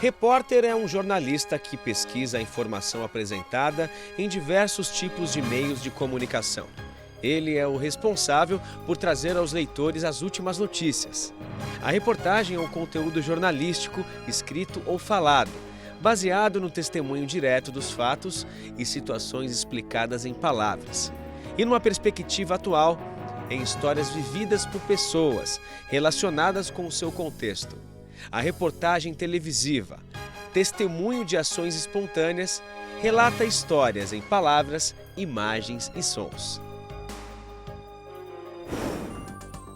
Repórter é um jornalista que pesquisa a informação apresentada em diversos tipos de meios de comunicação. Ele é o responsável por trazer aos leitores as últimas notícias. A reportagem é um conteúdo jornalístico, escrito ou falado, baseado no testemunho direto dos fatos e situações explicadas em palavras. E numa perspectiva atual, em histórias vividas por pessoas relacionadas com o seu contexto. A reportagem televisiva, testemunho de ações espontâneas, relata histórias em palavras, imagens e sons.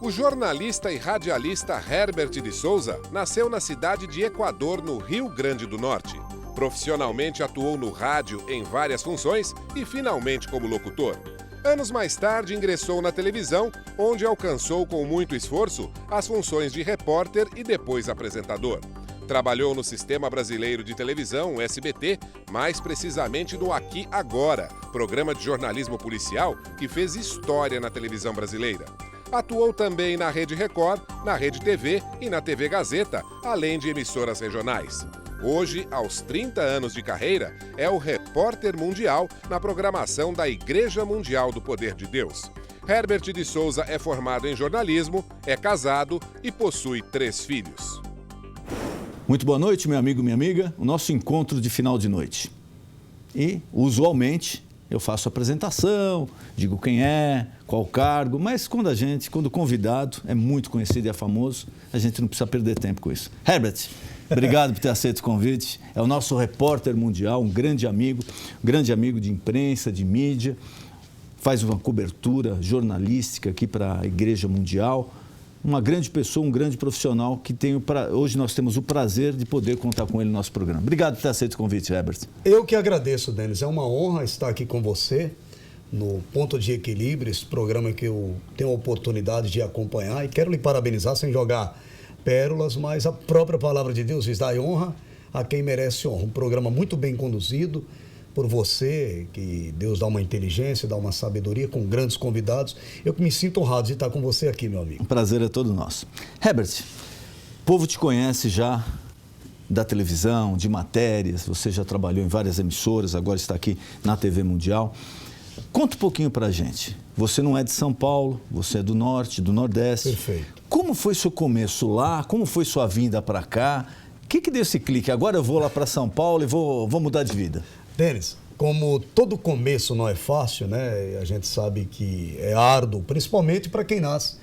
O jornalista e radialista Herbert de Souza nasceu na cidade de Equador, no Rio Grande do Norte. Profissionalmente atuou no rádio em várias funções e finalmente como locutor. Anos mais tarde ingressou na televisão, onde alcançou com muito esforço as funções de repórter e depois apresentador. Trabalhou no Sistema Brasileiro de Televisão, o SBT, mais precisamente no Aqui Agora, programa de jornalismo policial que fez história na televisão brasileira. Atuou também na Rede Record, na Rede TV e na TV Gazeta, além de emissoras regionais. Hoje, aos 30 anos de carreira, é o repórter mundial na programação da Igreja Mundial do Poder de Deus. Herbert de Souza é formado em jornalismo, é casado e possui 3 filhos. Muito boa noite, meu amigo, minha amiga. O nosso encontro de final de noite. E, usualmente, eu faço a apresentação, digo quem é, qual cargo, mas quando o convidado é muito conhecido e é famoso, a gente não precisa perder tempo com isso. Herbert, obrigado por ter aceito o convite. É o nosso repórter mundial, um grande amigo de imprensa, de mídia, faz uma cobertura jornalística aqui para a Igreja Mundial. Uma grande pessoa, um grande profissional que hoje nós temos o prazer de poder contar com ele no nosso programa. Obrigado por ter aceito o convite, Herbert. Eu que agradeço, Denis. É uma honra estar aqui com você no Ponto de Equilíbrio, esse programa que eu tenho a oportunidade de acompanhar e quero lhe parabenizar sem jogar pérolas, mas a própria palavra de Deus diz: dai honra a quem merece honra. Um programa muito bem conduzido por você, que Deus dá uma inteligência, dá uma sabedoria, com grandes convidados. Eu que me sinto honrado de estar com você aqui, meu amigo. O prazer é todo nosso. Herbert, o povo te conhece já da televisão, de matérias, você já trabalhou em várias emissoras, agora está aqui na TV Mundial. Conta um pouquinho pra gente. Você não é de São Paulo, você é do Norte, do Nordeste. Perfeito. Como foi seu começo lá? Como foi sua vinda para cá? O que deu esse clique? Agora eu vou lá para São Paulo e vou mudar de vida. Denis, como todo começo não é fácil, né? A gente sabe que é árduo, principalmente para quem nasce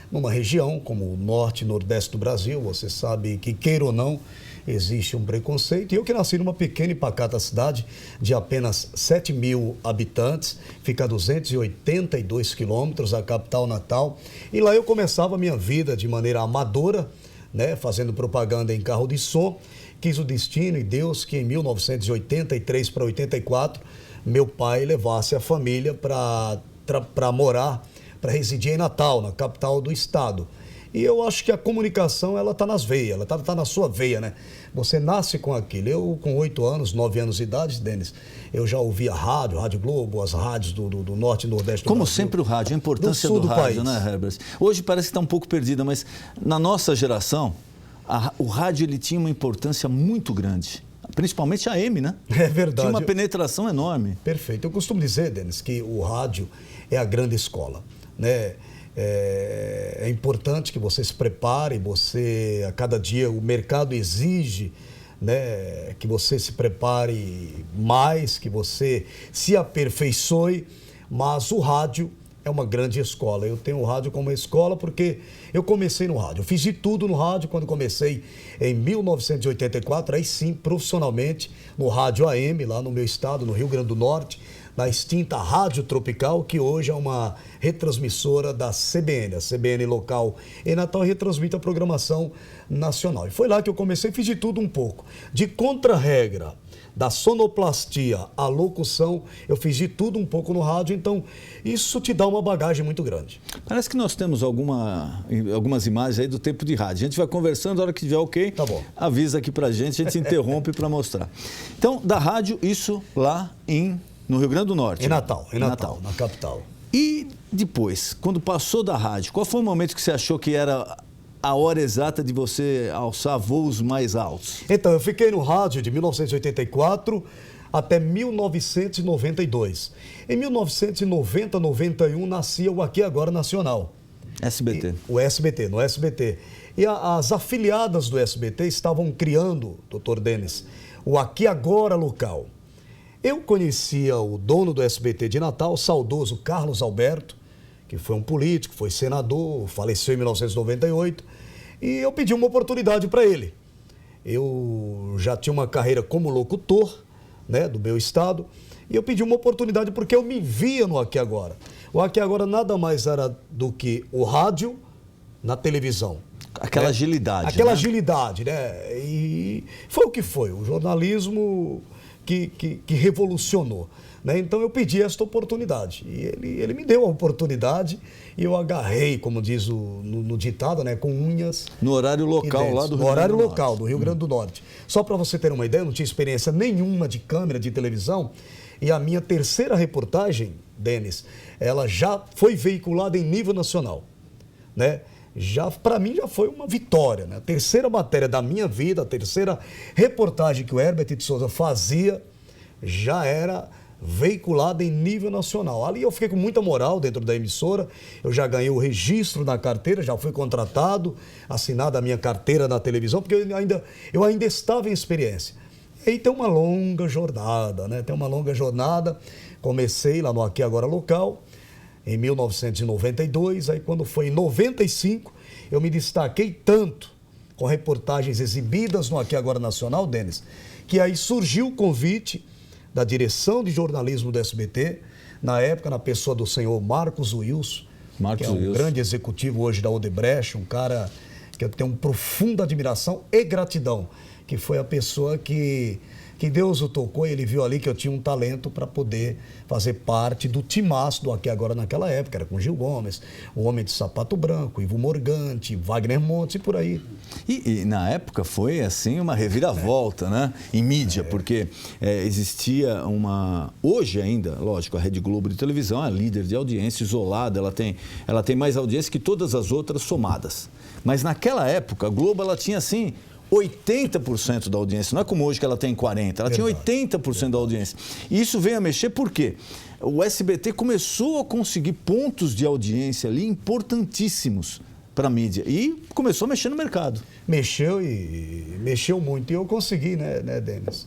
numa região como o Norte e Nordeste do Brasil. Você sabe que, queira ou não, existe um preconceito. E eu que nasci numa pequena e pacata cidade de apenas 7 mil habitantes, fica a 282 quilômetros da capital natal. E lá eu começava a minha vida de maneira amadora, né? Fazendo propaganda em carro de som. Quis o destino e Deus que em 1983 para 84, meu pai levasse a família para morar, para residir em Natal, na capital do estado. E eu acho que a comunicação, ela está nas veias, ela está na sua veia, né? Você nasce com aquilo. Eu, com 8 anos, 9 anos de idade, Denis, eu já ouvia Rádio Globo, as rádios do Norte e Nordeste do Como Brasil. sempre o rádio, a importância do rádio, né, Herbert? Hoje parece que está um pouco perdida, mas na nossa geração, o rádio ele tinha uma importância muito grande, principalmente a AM, né? É verdade. Tinha uma penetração enorme. Perfeito. Eu costumo dizer, Denis, que o rádio é a grande escola, né? É importante que você se prepare, a cada dia o mercado exige, né, que você se prepare mais, que você se aperfeiçoe, mas o rádio é uma grande escola. Eu tenho o rádio como escola porque eu comecei no rádio. Eu fiz de tudo no rádio quando comecei em 1984, aí sim, profissionalmente, no rádio AM, lá no meu estado, no Rio Grande do Norte, na extinta Rádio Tropical, que hoje é uma retransmissora da CBN. A CBN local em Natal retransmite a programação nacional. E foi lá que eu comecei, fiz de tudo um pouco. De contra-regra, da sonoplastia à locução, eu fiz de tudo um pouco no rádio, então isso te dá uma bagagem muito grande. Parece que nós temos algumas imagens aí do tempo de rádio. A gente vai conversando, a hora que tiver ok, tá bom, avisa aqui pra gente, a gente se interrompe para mostrar. Então, da rádio, isso lá no Rio Grande do Norte. Em Natal, na capital. E depois, quando passou da rádio, qual foi o momento que você achou que era a hora exata de você alçar voos mais altos? Então, eu fiquei no rádio de 1984 até 1992. Em 1990, 91, nascia o Aqui Agora Nacional. SBT. O SBT, no SBT. E as afiliadas do SBT estavam criando, doutor Denis, o Aqui Agora Local. Eu conhecia o dono do SBT de Natal, o saudoso Carlos Alberto, que foi um político, foi senador, faleceu em 1998, e eu pedi uma oportunidade para ele. Eu já tinha uma carreira como locutor, né, do meu estado, e eu pedi uma oportunidade porque eu me via no Aqui Agora. O Aqui Agora nada mais era do que o rádio na televisão. Aquela agilidade. Aquela né? agilidade, né? E foi o que foi, o jornalismo que revolucionou. Né? Então eu pedi esta oportunidade e ele me deu a oportunidade e eu agarrei, como diz no ditado, né? Com unhas. No horário local lá do Rio Grande do Norte. No horário local do Rio Grande do Norte. Só para você ter uma ideia, eu não tinha experiência nenhuma de câmera, de televisão, e a minha terceira reportagem, Denis, ela já foi veiculada em nível nacional, né? Para mim já foi uma vitória, né? A terceira matéria da minha vida, a terceira reportagem que o Herbert de Souza fazia, já era veiculada em nível nacional. Ali eu fiquei com muita moral dentro da emissora, eu já ganhei o registro na carteira, já fui contratado, assinada a minha carteira na televisão, porque eu ainda estava em experiência. E aí tem uma longa jornada, né? Tem uma longa jornada. Comecei lá no Aqui Agora Local, em 1992, aí quando foi em 95, eu me destaquei tanto com reportagens exibidas no Aqui Agora Nacional, Denis, que aí surgiu o convite da direção de jornalismo do SBT, na época na pessoa do senhor Marcos Wilson, que é um grande executivo hoje da Odebrecht, um cara que eu tenho uma profunda admiração e gratidão, que foi a pessoa que Deus o tocou e ele viu ali que eu tinha um talento para poder fazer parte do timaço do Aqui Agora naquela época. Era com Gil Gomes, o Homem de Sapato Branco, Ivo Morgante, Wagner Montes e por aí. E na época foi assim uma reviravolta, né? Em mídia, porque existia uma... Hoje ainda, lógico, a Rede Globo de televisão é líder de audiência, isolada, ela tem mais audiência que todas as outras somadas. Mas naquela época, a Globo ela tinha assim... 80% da audiência, não é como hoje que ela tem 40%, ela tinha 80% da audiência. E isso veio a mexer porque o SBT começou a conseguir pontos de audiência ali importantíssimos para a mídia e começou a mexer no mercado. Mexeu muito e eu consegui, né Denis?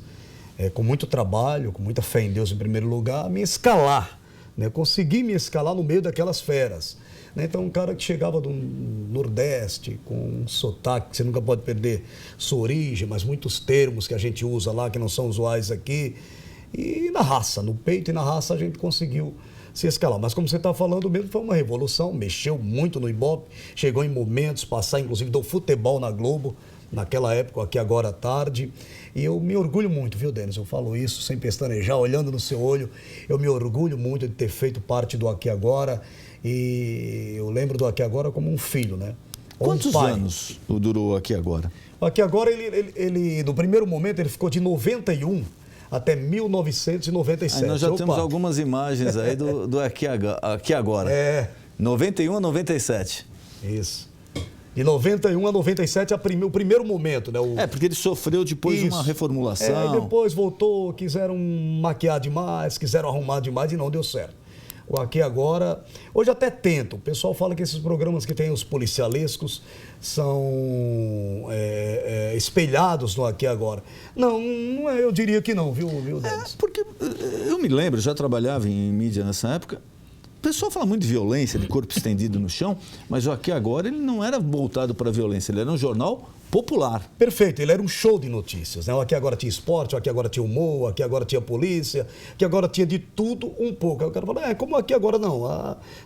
Com muito trabalho, com muita fé em Deus em primeiro lugar, me escalar, né? Consegui me escalar no meio daquelas feras. Então, um cara que chegava do Nordeste, com um sotaque, que você nunca pode perder sua origem, mas muitos termos que a gente usa lá, que não são usuais aqui, e na raça, no peito e na raça a gente conseguiu se escalar. Mas como você está falando mesmo, foi uma revolução, mexeu muito no Ibope, chegou em momentos, passar inclusive do futebol na Globo, naquela época, Aqui Agora à tarde, e eu me orgulho muito, viu, Denis? Eu falo isso sem pestanejar, olhando no seu olho, eu me orgulho muito de ter feito parte do Aqui Agora. E eu lembro do Aqui Agora como um filho, né? Quantos anos durou Aqui Agora? O Aqui Agora, ele, no primeiro momento, ele ficou de 91 até 1997. Aí nós já temos algumas imagens aí do Aqui Agora. 91 a 97. Isso. De 91 a 97, o primeiro momento, né? Porque ele sofreu depois de uma reformulação. E depois voltou, quiseram maquiar demais, quiseram arrumar demais e não deu certo. O Aqui Agora, hoje até tento. O pessoal fala que esses programas que tem os policialescos são espelhados no Aqui Agora. Não é, eu diria que não, viu Denis? Porque eu me lembro, já trabalhava em mídia nessa época, o pessoal fala muito de violência, de corpo estendido no chão, mas o Aqui Agora ele não era voltado para a violência, ele era um jornal popular. Perfeito, ele era um show de notícias, né? O Aqui Agora tinha esporte, o Aqui Agora tinha humor, o Aqui Agora tinha polícia, o Aqui Agora tinha de tudo um pouco. Aí o cara fala, como Aqui Agora não.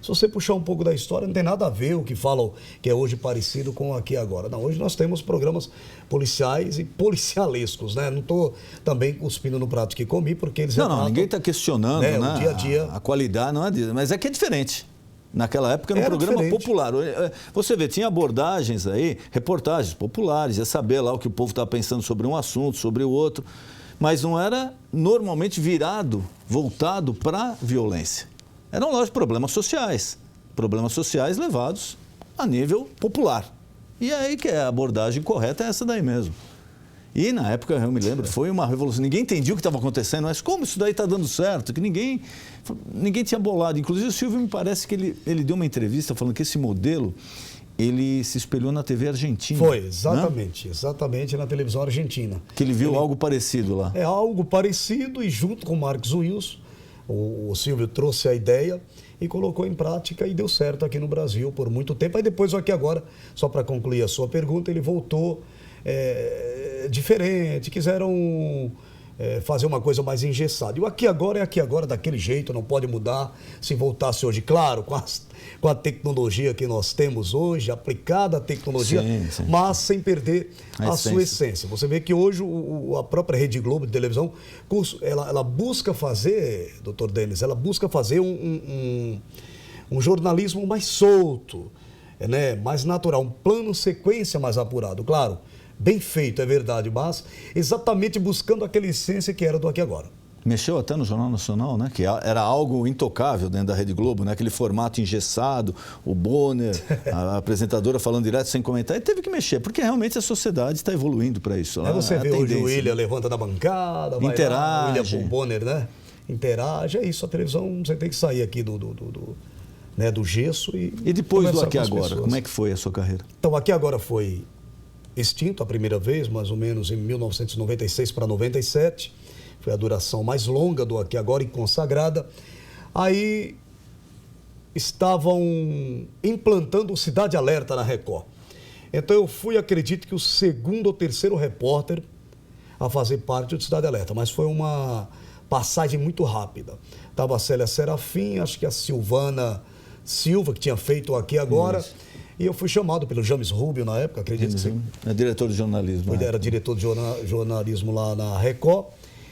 Se você puxar um pouco da história, não tem nada a ver o que falam que é hoje parecido com o Aqui Agora. Não, hoje nós temos programas policiais e policialescos, né? Não estou também cuspindo no prato que comi, porque eles Não, ninguém está questionando, né? O dia a dia. A qualidade não é disso, mas é que é diferente. Naquela época era um programa popular. Você vê, tinha abordagens aí, reportagens populares, ia saber lá o que o povo estava pensando sobre um assunto, sobre o outro, mas não era normalmente voltado para a violência. Eram, lógico, problemas sociais levados a nível popular. E aí que a abordagem correta é essa daí mesmo. E na época, eu me lembro, foi uma revolução. Ninguém entendia o que estava acontecendo, mas como isso daí está dando certo? Que ninguém tinha bolado. Inclusive o Silvio, me parece que ele deu uma entrevista falando que esse modelo, ele se espelhou na TV argentina. Foi, exatamente, né? Exatamente na televisão argentina. Que ele viu algo parecido lá. É algo parecido e junto com o Marcos Wilson, o Silvio trouxe a ideia e colocou em prática e deu certo aqui no Brasil por muito tempo. Aí depois, aqui agora, só para concluir a sua pergunta, ele voltou diferente, quiseram fazer uma coisa mais engessada. E o aqui agora é aqui agora daquele jeito, não pode mudar. Se voltasse hoje, claro, com a tecnologia que nós temos hoje, aplicada a tecnologia, sim. Mas sem perder a sua essência. Você vê que hoje a própria Rede Globo de televisão, ela busca fazer, doutor Denis, ela busca fazer um jornalismo mais solto, né? Mais natural, um plano sequência mais apurado, claro. Bem feito, é verdade, mas exatamente buscando aquela essência que era do Aqui Agora. Mexeu até no Jornal Nacional, né? Que era algo intocável dentro da Rede Globo, né? Aquele formato engessado, o Bonner, a apresentadora falando direto sem comentar. E teve que mexer, porque realmente a sociedade está evoluindo para isso. Aí você vê hoje o William levanta da bancada, vai lá, o William Bonner, né? Interage, é isso, a televisão, você tem que sair aqui do gesso e depois do Aqui Agora, como é que foi a sua carreira? Então, Aqui Agora foi extinto a primeira vez, mais ou menos em 1996 para 97. Foi a duração mais longa do Aqui Agora e consagrada. Aí estavam implantando o Cidade Alerta na Record. Então eu fui, acredito que o segundo ou terceiro repórter a fazer parte do Cidade Alerta, mas foi uma passagem muito rápida. Estava a Célia Serafim, acho que a Silvana Silva, que tinha feito o Aqui Agora. Isso. E eu fui chamado pelo James Rubio na época, acredito que sim. É diretor de jornalismo. Era diretor de jornalismo lá na Record.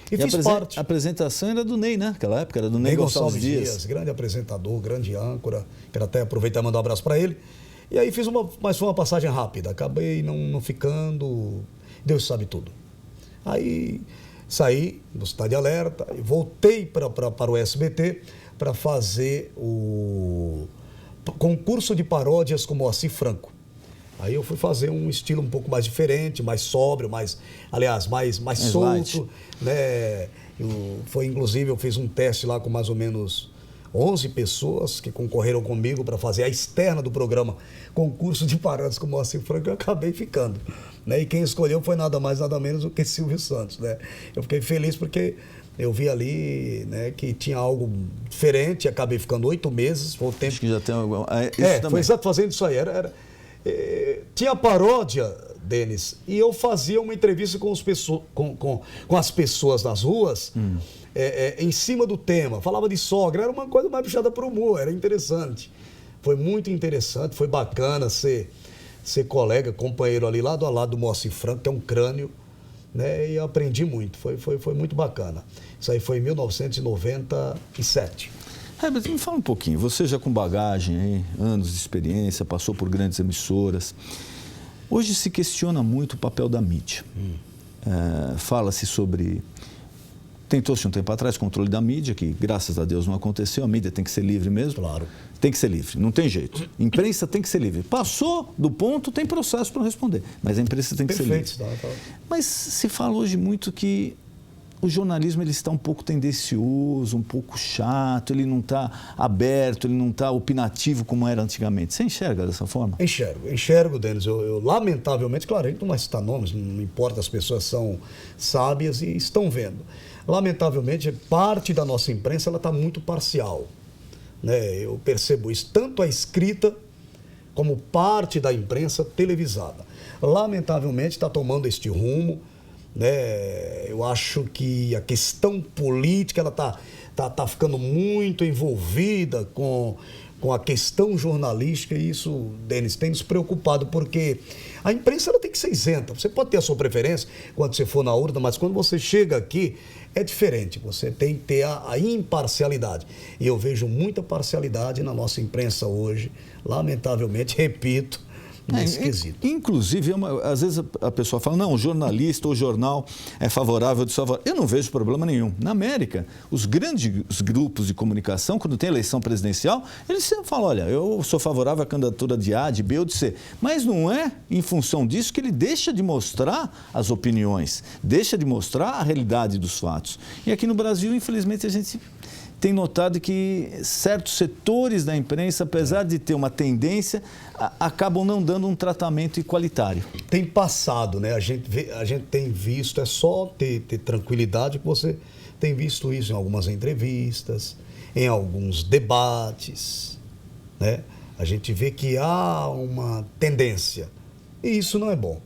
E fiz parte. A apresentação era do Ney, né? Naquela época era do Ney Gonçalves Dias. Grande apresentador, grande âncora. Quero até aproveitar e mandar um abraço para ele. E aí mas foi uma passagem rápida. Acabei não ficando. Deus sabe tudo. Aí saí do Cidade Alerta e voltei para o SBT para fazer o concurso de paródias com Moacir Franco. Aí eu fui fazer um estilo um pouco mais diferente, mais sóbrio, mais solto, né? Inclusive, eu fiz um teste lá com mais ou menos 11 pessoas que concorreram comigo para fazer a externa do programa Concurso de Paródias com Moacir Franco, e eu acabei ficando, né? E quem escolheu foi nada mais, nada menos do que Silvio Santos, né? Eu fiquei feliz porque eu vi ali, né, que tinha algo diferente, acabei ficando 8 meses, foi o tempo. Acho que já tem alguma. Foi exato, fazendo isso aí. Tinha paródia, Denis, e eu fazia uma entrevista com as pessoas nas ruas, em cima do tema. Falava de sogra, era uma coisa mais puxada para o humor, era interessante. Foi muito interessante, foi bacana ser colega, companheiro ali lado a lado do Moacir Franco, que é um crânio. Né, e aprendi muito, foi muito bacana. Isso aí foi em 1997. Herbert, me fala um pouquinho, você já com bagagem, hein, anos de experiência, passou por grandes emissoras. Hoje se questiona muito o papel da mídia. Fala-se sobre... Tentou-se um tempo atrás controle da mídia, que graças a Deus não aconteceu, a mídia tem que ser livre mesmo. Claro. Tem que ser livre, não tem jeito. Imprensa tem que ser livre. Passou do ponto, tem processo para responder, mas a imprensa tem que ser livre. Tá. Mas se fala hoje muito que o jornalismo ele está um pouco tendencioso, um pouco chato, ele não está aberto, ele não está opinativo como era antigamente. Você enxerga dessa forma? Enxergo, Denis. Eu lamentavelmente, claro, a gente não vai citar nomes, não importa, as pessoas são sábias e estão vendo. Lamentavelmente, parte da nossa imprensa está muito parcial. Né? Eu percebo isso, tanto a escrita como parte da imprensa televisada. Lamentavelmente está tomando este rumo, né? Eu acho que a questão política ela tá ficando muito envolvida com a questão jornalística, e isso, Denis, tem nos preocupado, porque a imprensa ela tem que ser isenta. Você pode ter a sua preferência quando você for na urna, mas quando você chega aqui é diferente, você tem que ter a imparcialidade. E eu vejo muita parcialidade na nossa imprensa hoje, lamentavelmente, repito, nesse quesito. Inclusive, às vezes a pessoa fala, não, o jornalista ou o jornal é favorável de salvar. Eu não vejo problema nenhum. Na América, os grandes grupos de comunicação, quando tem eleição presidencial, eles sempre falam, olha, eu sou favorável à candidatura de A, de B ou de C. Mas não é em função disso que ele deixa de mostrar as opiniões, deixa de mostrar a realidade dos fatos. E aqui no Brasil, infelizmente, a gente tem notado que certos setores da imprensa, apesar de ter uma tendência, acabam não dando um tratamento igualitário. Tem passado, né? A gente tem visto, é só ter tranquilidade que você tem visto isso em algumas entrevistas, em alguns debates, né? A gente vê que há uma tendência e isso não é bom.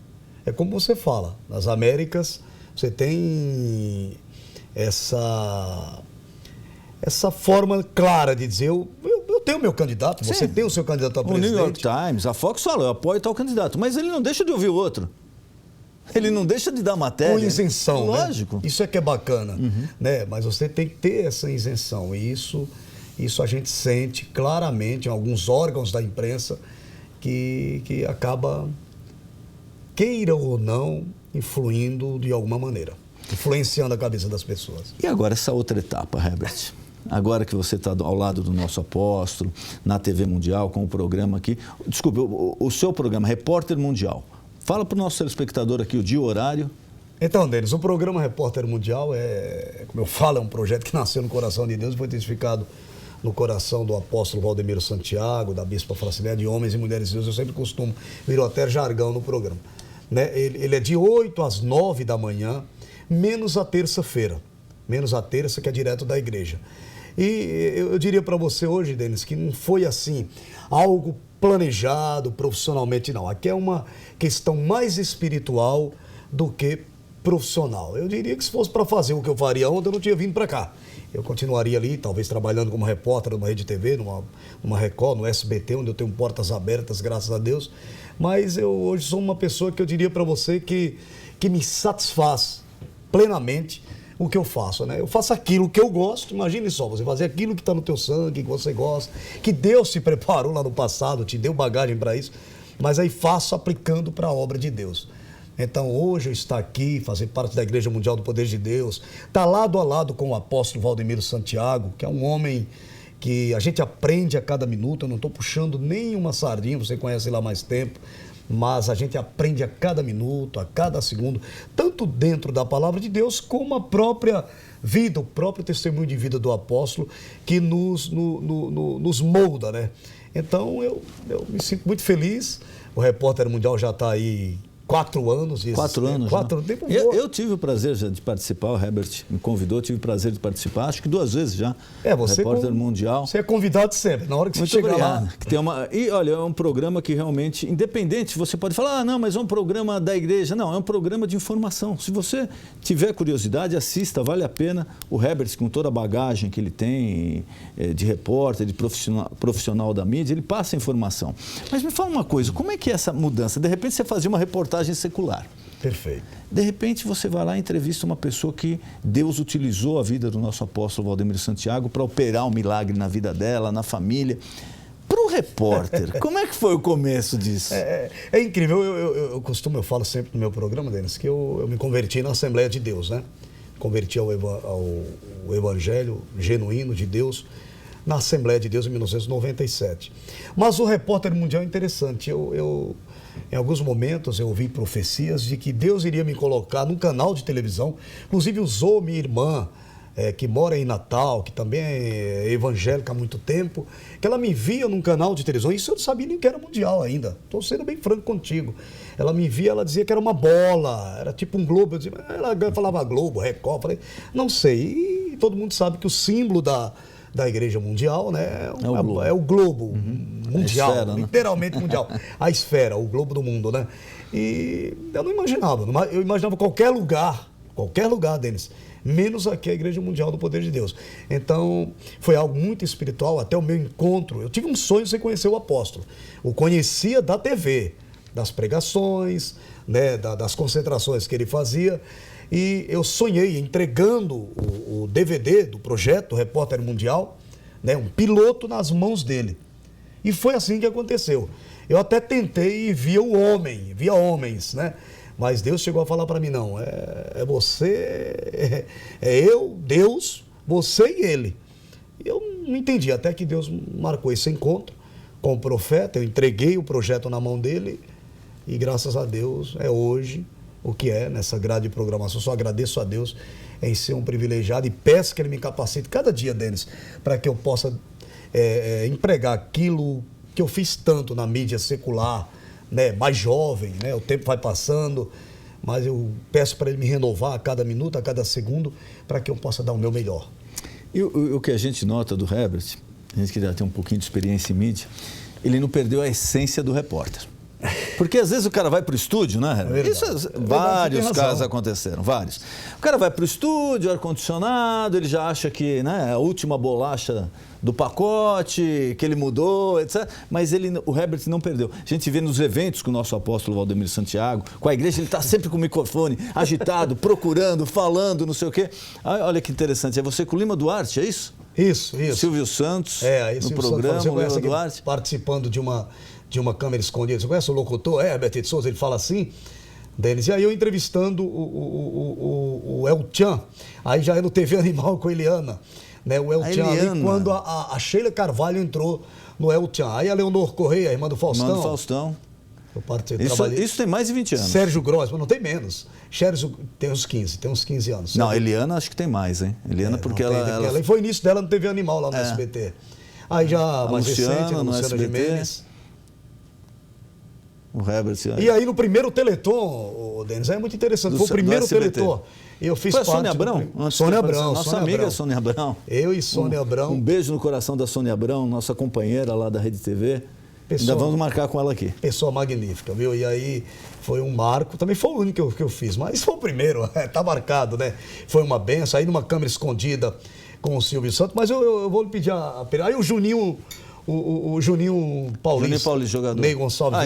É como você fala, nas Américas você tem essa forma clara de dizer, eu tenho o meu candidato, Sim. você tem o seu candidato a presidente. O New York Times, a Fox fala, eu apoio tal candidato, mas ele não deixa de ouvir o outro. Ele não deixa de dar matéria. Com isenção, lógico. Né? Isso é que é bacana, né? Mas você tem que ter essa isenção. E isso a gente sente claramente em alguns órgãos da imprensa que acaba, queira ou não, influindo de alguma maneira, influenciando a cabeça das pessoas. E agora essa outra etapa, Herbert? Agora que você está ao lado do nosso apóstolo, na TV Mundial, com o programa aqui. Desculpe, o seu programa, Repórter Mundial. Fala para o nosso telespectador aqui o dia e o horário. Então, Denis, o programa Repórter Mundial como eu falo, é um projeto que nasceu no coração de Deus e foi testificado no coração do apóstolo Valdemiro Santiago, da bispa Francinéia, de homens e mulheres de Deus. Eu sempre costumo, virou até jargão no programa. Né? Ele é de 8 às 9 da manhã, menos a terça-feira. Menos a terça, que é direto da igreja. E eu diria para você hoje, Denis, que não foi assim, algo planejado profissionalmente, não. Aqui é uma questão mais espiritual do que profissional. Eu diria que se fosse para fazer o que eu faria ontem, eu não tinha vindo para cá. Eu continuaria ali, talvez trabalhando como repórter numa rede TV, numa Record, no SBT, onde eu tenho portas abertas, graças a Deus. Mas eu hoje sou uma pessoa que eu diria para você que me satisfaz plenamente o que eu faço, né? Eu faço aquilo que eu gosto. Imagine só, você fazer aquilo que está no teu sangue, que você gosta, que Deus te preparou lá no passado, te deu bagagem para isso, mas aí faço aplicando para a obra de Deus. Então hoje eu estar aqui, fazer parte da Igreja Mundial do Poder de Deus, estar lado a lado com o apóstolo Valdemiro Santiago, que é um homem que a gente aprende a cada minuto. Eu não estou puxando nenhuma sardinha, você conhece ele há mais tempo, mas a gente aprende a cada minuto, a cada segundo, tanto dentro da palavra de Deus, como a própria vida, o próprio testemunho de vida do apóstolo, que nos molda, né? Então, eu me sinto muito feliz. O Repórter Mundial já está aí 4 anos. 4 anos. 4 anos. Eu tive o prazer de participar, o Herbert me convidou, tive o prazer de participar, acho que 2 vezes já. Você Repórter Mundial. Você é convidado sempre, na hora que Muito você chegar obrigado. lá. E olha, é um programa que realmente, independente, você pode falar, não, mas é um programa da igreja. Não, é um programa de informação. Se você tiver curiosidade, assista, vale a pena. O Herbert, com toda a bagagem que ele tem de repórter, de profissional da mídia, ele passa a informação. Mas me fala uma coisa, como é que é essa mudança? De repente você fazia uma reportagem secular. Perfeito. De repente você vai lá e entrevista uma pessoa que Deus utilizou a vida do nosso apóstolo Valdemiro Santiago para operar um milagre na vida dela, na família. Para o repórter, como é que foi o começo disso? É incrível. Eu falo sempre no meu programa, Denis, que eu me converti na Assembleia de Deus, né? Converti ao Evangelho genuíno de Deus na Assembleia de Deus em 1997. Mas o Repórter Mundial é interessante. Em alguns momentos eu ouvi profecias de que Deus iria me colocar num canal de televisão. Inclusive usou minha irmã, que mora em Natal, que também é evangélica há muito tempo, que ela me via num canal de televisão. Isso eu não sabia nem que era mundial ainda. Estou sendo bem franco contigo. Ela me via, ela dizia que era uma bola, era tipo um globo. Eu dizia, ela falava Globo, Record. Eu falei, não sei. E todo mundo sabe que o símbolo da Igreja Mundial, né, é o globo mundial, esfera, literalmente mundial. A esfera, o globo do mundo, né? E eu não imaginava. Eu imaginava qualquer lugar, Denis, menos aqui a Igreja Mundial do Poder de Deus. Então, foi algo muito espiritual, até o meu encontro. Eu tive um sonho de conhecer o apóstolo. O conhecia da TV, das pregações, né, das concentrações que ele fazia. E eu sonhei entregando o DVD do projeto Repórter Mundial, né, um piloto nas mãos dele. E foi assim que aconteceu. Eu até tentei e via homens, né? Mas Deus chegou a falar para mim, não, é você, é eu, Deus, você e ele. E eu não entendi, até que Deus marcou esse encontro com o profeta, eu entreguei o projeto na mão dele e graças a Deus é hoje o que é nessa grade de programação. Só agradeço a Deus em ser um privilegiado e peço que ele me capacite cada dia, Denis, para que eu possa empregar aquilo que eu fiz tanto na mídia secular, né, mais jovem, né, o tempo vai passando, mas eu peço para ele me renovar a cada minuto, a cada segundo, para que eu possa dar o meu melhor. E o que a gente nota do Herbert, a gente que já tem um pouquinho de experiência em mídia, ele não perdeu a essência do repórter. Porque às vezes o cara vai para o estúdio, né, Herbert? Verdade. Isso, vários casos aconteceram, vários. O cara vai para o estúdio, ar-condicionado, ele já acha que, né, a última bolacha do pacote, que ele mudou, etc. Mas o Herbert não perdeu. A gente vê nos eventos com o nosso apóstolo Valdemir Santiago, com a igreja, ele está sempre com o microfone agitado, procurando, falando, não sei o quê. Olha que interessante, é você com o Lima Duarte, é isso? Isso. Silvio Santos, aí, no Silvio programa, Santos, o Lima Duarte. Participando de uma câmera escondida. Você conhece o locutor Herbert de Souza? Ele fala assim, Denis. E aí eu entrevistando o El Chan, aí já é no TV Animal com a Eliana, né? O El Chan ali, quando a Sheila Carvalho entrou no El Chan. Aí a Leonor Correia, irmã do Faustão. Irmã do Faustão. Isso tem mais de 20 anos. Sérgio Grossman, não tem menos. Sérgio tem uns 15 anos. Não, Eliana acho que tem mais, hein? Eliana, porque ela... Foi o início dela no TV Animal, lá no SBT. Aí já mais recente, a Luciana Gimenez. O Herbert. E aí no primeiro Teleton, Denis, é muito interessante. Foi o primeiro Teleton. Eu fiz parte. Sônia Abrão? Sônia Abrão. Nossa amiga Sônia Abrão. Eu e Sônia Abrão. Um beijo no coração da Sônia Abrão, nossa companheira lá da Rede TV. Ainda vamos marcar com ela aqui. Pessoa magnífica, viu? E aí foi um marco, também foi o único que eu fiz, mas foi o primeiro, tá marcado, né? Foi uma benção, aí numa câmera escondida com o Silvio Santos, mas eu vou lhe pedir aí o Juninho, o Juninho Paulista. Juninho Paulista, jogador. Ney Gonçalves.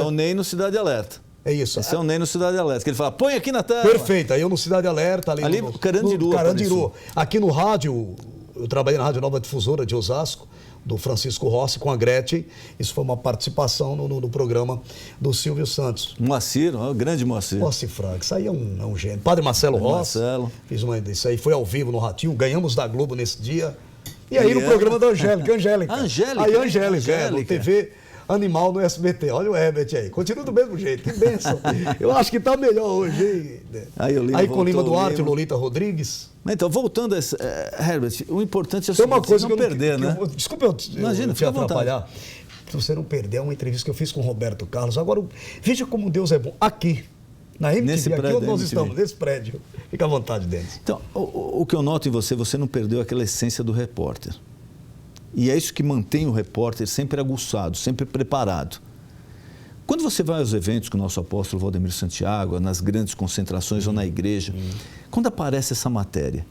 O Ney no Cidade Alerta. É isso. Esse é o Ney no Cidade Alerta, que ele fala, põe aqui na tela. Perfeito, aí eu no Cidade Alerta. Ali no Carandiru. Carandiru. Aqui no rádio, eu trabalhei na Rádio Nova Difusora de Osasco, do Francisco Rossi com a Gretchen. Isso foi uma participação no programa do Silvio Santos. Moacir, o grande Moacir. Moacir Franco, isso aí é um gênio. Padre Marcelo Rossi. Fiz isso aí, foi ao vivo no Ratinho, ganhamos da Globo nesse dia. E aí no programa da Angélica. Aí Angélica, no TV Animal no SBT. Olha o Herbert aí. Continua do mesmo jeito, que bênção. Eu acho que tá melhor hoje, hein? Aí com Lima Duarte, Lolita Rodrigues. Então, voltando a esse, Herbert, o importante é tem uma coisa não perder, né? Desculpa eu te atrapalhar. Se você não perder, é uma entrevista que eu fiz com o Roberto Carlos. Agora, veja como Deus é bom. Aqui, na MTV, nesse aqui prédio, onde nós estamos, nesse prédio. Fica à vontade, Denis. Então, o que eu noto em você não perdeu aquela essência do repórter. E é isso que mantém o repórter sempre aguçado, sempre preparado. Quando você vai aos eventos com o nosso apóstolo Valdemir Santiago, nas grandes concentrações ou na igreja, quando aparece essa matéria,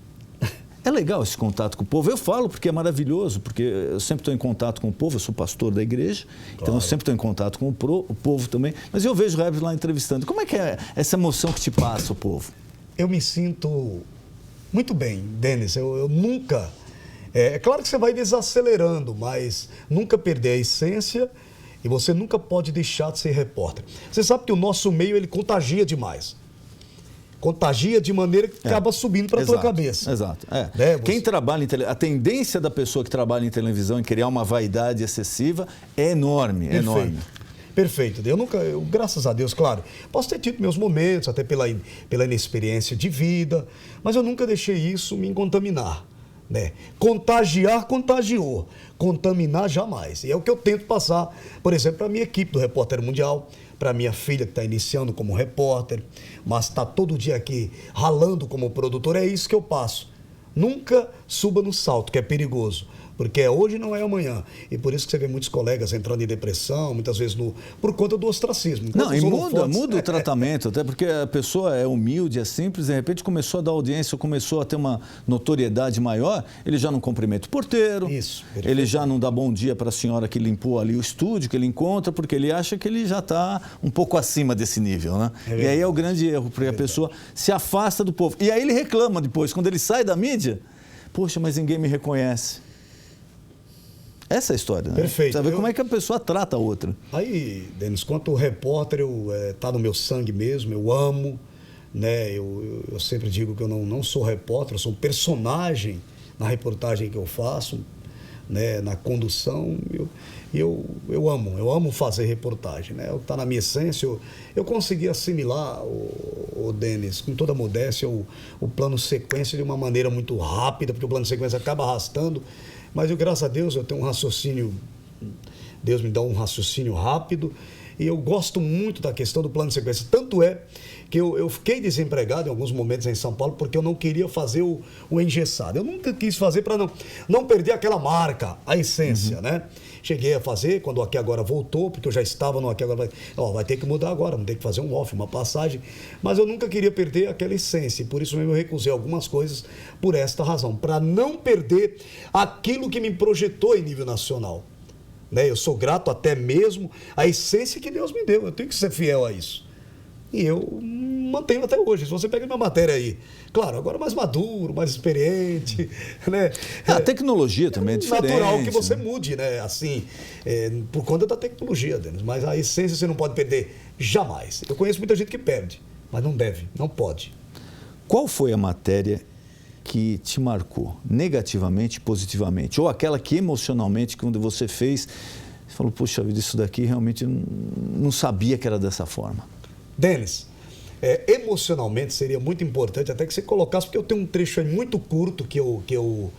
é legal esse contato com o povo. Eu falo porque é maravilhoso, porque eu sempre estou em contato com o povo, eu sou pastor da igreja, então eu sempre estou em contato com o povo também. Mas eu vejo o Herbert lá entrevistando. Como é que é essa emoção que te passa o povo? Eu me sinto muito bem, Denis. Eu nunca... É claro que você vai desacelerando, mas nunca perder a essência e você nunca pode deixar de ser repórter. Você sabe que o nosso meio, ele contagia demais. Contagia de maneira que acaba subindo para a tua cabeça. Exato. Quem trabalha em televisão, a tendência da pessoa que trabalha em televisão em criar uma vaidade excessiva é enorme. Perfeito. Eu, graças a Deus, claro, posso ter tido meus momentos, até pela inexperiência de vida, mas eu nunca deixei isso me contaminar. Né? Contagiar, contagiou. Contaminar, jamais. E é o que eu tento passar, por exemplo, para a minha equipe do Repórter Mundial, para a minha filha que está iniciando como repórter, mas está todo dia aqui ralando como produtor. É isso que eu passo. Nunca suba no salto, que é perigoso. Porque é hoje, não é amanhã. E por isso que você vê muitos colegas entrando em depressão, muitas vezes por conta do ostracismo. Não, e muda o tratamento, até porque a pessoa é humilde, é simples, de repente começou a dar audiência, começou a ter uma notoriedade maior, ele já não cumprimenta o porteiro, ele já não dá bom dia para a senhora que limpou ali o estúdio, que ele encontra, porque ele acha que ele já está um pouco acima desse nível, né? E aí é o grande erro, porque a pessoa se afasta do povo. E aí ele reclama depois, quando ele sai da mídia, poxa, mas ninguém me reconhece. Essa é a história, né? Perfeito. Precisa ver como é que a pessoa trata a outra. Aí, Denis, quanto repórter, tá no meu sangue mesmo, eu amo, né? Eu sempre digo que eu não sou repórter, eu sou um personagem na reportagem que eu faço, né? Na condução. Eu amo fazer reportagem, né? Está na minha essência. Eu consegui assimilar, o Denis, com toda a modéstia, o plano sequência de uma maneira muito rápida, porque o plano sequência acaba arrastando, mas graças a Deus eu tenho um raciocínio, Deus me dá um raciocínio rápido, e eu gosto muito da questão do plano de sequência. Tanto é que eu fiquei desempregado em alguns momentos em São Paulo porque eu não queria fazer o engessado. Eu nunca quis fazer para não perder aquela marca, a essência, né? Cheguei a fazer, quando o Aqui Agora voltou, porque eu já estava no Aqui Agora, vai ter que mudar agora, vamos ter que fazer um off, uma passagem, mas eu nunca queria perder aquela essência, e por isso mesmo eu recusei algumas coisas por esta razão, para não perder aquilo que me projetou em nível nacional. Né? Eu sou grato até mesmo à essência que Deus me deu, eu tenho que ser fiel a isso. E eu mantenho até hoje. Se você pega minha matéria aí, claro, agora mais maduro, mais experiente, né? A tecnologia também é diferente. Natural que você mude, né? Assim, por conta da tecnologia, Denis. Mas a essência você não pode perder jamais. Eu conheço muita gente que perde, mas não deve, não pode. Qual foi a matéria que te marcou negativamente, positivamente? Ou aquela que emocionalmente, quando você fez, você falou, puxa vida, isso daqui realmente não sabia que era dessa forma? Denis, emocionalmente seria muito importante até que você colocasse, porque eu tenho um trecho aí muito curto que eu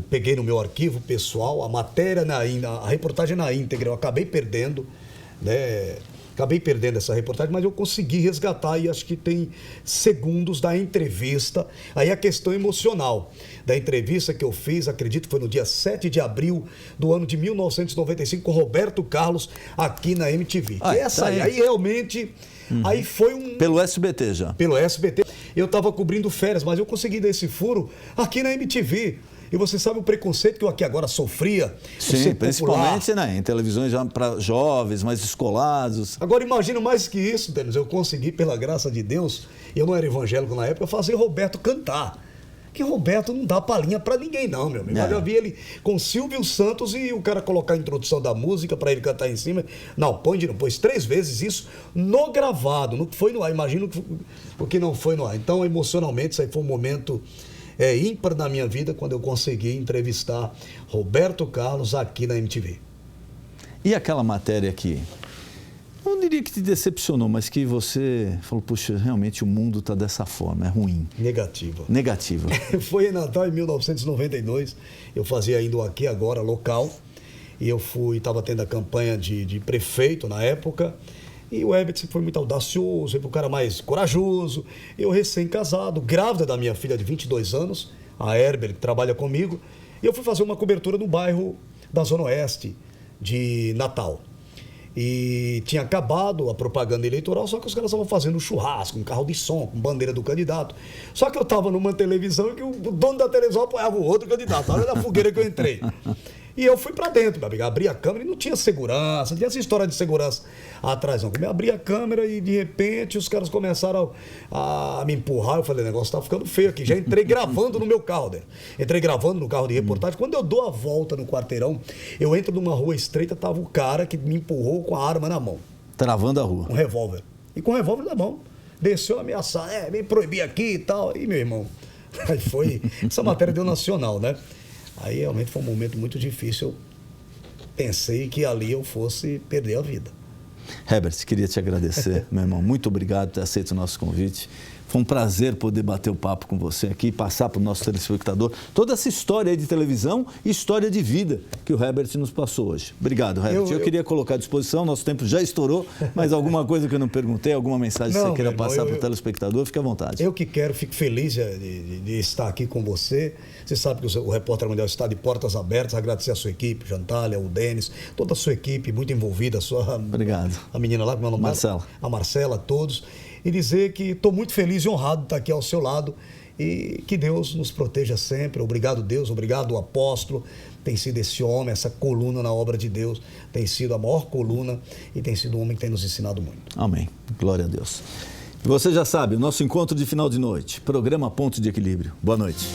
peguei no meu arquivo pessoal, a matéria, a reportagem na íntegra, eu acabei perdendo, né? Acabei perdendo essa reportagem, mas eu consegui resgatar e acho que tem segundos da entrevista. Aí a questão emocional da entrevista que eu fiz, acredito que foi no dia 7 de abril do ano de 1995 com Roberto Carlos aqui na MTV. Essa aí realmente... Aí foi Pelo SBT já. Pelo SBT. Eu estava cobrindo férias, mas eu consegui dar esse furo aqui na MTV. E você sabe o preconceito que eu Aqui Agora sofria? Sim, principalmente, né, em televisões já para jovens, mais descolados. Agora imagina mais que isso, Denis. Eu consegui, pela graça de Deus, eu não era evangélico na época, fazer Roberto cantar. Que Roberto não dá palhinha pra ninguém não, meu amigo. Eu já vi ele com Silvio Santos e o cara colocar a introdução da música pra ele cantar em cima. Não, pôs 3 vezes isso no gravado, no que foi no ar. Imagino o que não foi no ar. Então, emocionalmente, isso aí foi um momento ímpar na minha vida quando eu consegui entrevistar Roberto Carlos aqui na MTV. E aquela matéria que, não diria que te decepcionou, mas que você falou, puxa, realmente o mundo está dessa forma, é ruim. Negativa. Foi em Natal, em 1992, eu fazia ainda o Aqui Agora local, e eu estava tendo a campanha de prefeito na época, e o Herbert foi muito audacioso, foi um cara mais corajoso, eu recém-casado, grávida da minha filha de 22 anos, a Herbert, que trabalha comigo, e eu fui fazer uma cobertura no bairro da Zona Oeste de Natal. E tinha acabado a propaganda eleitoral, só que os caras estavam fazendo churrasco, um carro de som, com bandeira do candidato. Só que eu estava numa televisão e que o dono da televisão apoiava o outro candidato. Olha a fogueira que eu entrei. E eu fui pra dentro, meu amigo, abri a câmera e não tinha segurança, não tinha essa história de segurança atrás, não. Eu abri a câmera e de repente os caras começaram a me empurrar. Eu falei, o negócio tá ficando feio aqui. Já entrei gravando no meu carro, né? Entrei gravando no carro de reportagem. Quando eu dou a volta no quarteirão, eu entro numa rua estreita, tava o cara que me empurrou com a arma na mão. Travando a rua. Um revólver. E com o revólver na mão. Desceu a ameaçar, me proibir aqui e tal. E meu irmão, aí foi... Essa matéria deu nacional, né? Aí realmente foi um momento muito difícil. Eu pensei que ali eu fosse perder a vida. Herbert, queria te agradecer, meu irmão. Muito obrigado por ter aceito o nosso convite. Foi um prazer poder bater o papo com você aqui, passar para o nosso telespectador toda essa história aí de televisão e história de vida que o Herbert nos passou hoje. Obrigado, Herbert. Eu queria colocar à disposição, nosso tempo já estourou, mas alguma coisa que eu não perguntei, alguma mensagem que você queira passar para o telespectador, fique à vontade. Eu que quero, fico feliz de estar aqui com você. Você sabe que o Repórter Mundial está de portas abertas. Agradecer a sua equipe, Jantália, o Denis, toda a sua equipe, muito envolvida. Obrigado. A menina lá, como é o nome dela? Marcela. A Marcela, todos. E dizer que estou muito feliz e honrado de estar aqui ao seu lado e que Deus nos proteja sempre. Obrigado, Deus. Obrigado, apóstolo. Tem sido esse homem, essa coluna na obra de Deus. Tem sido a maior coluna e tem sido um homem que tem nos ensinado muito. Amém. Glória a Deus. E você já sabe, o nosso encontro de final de noite, programa Ponto de Equilíbrio. Boa noite.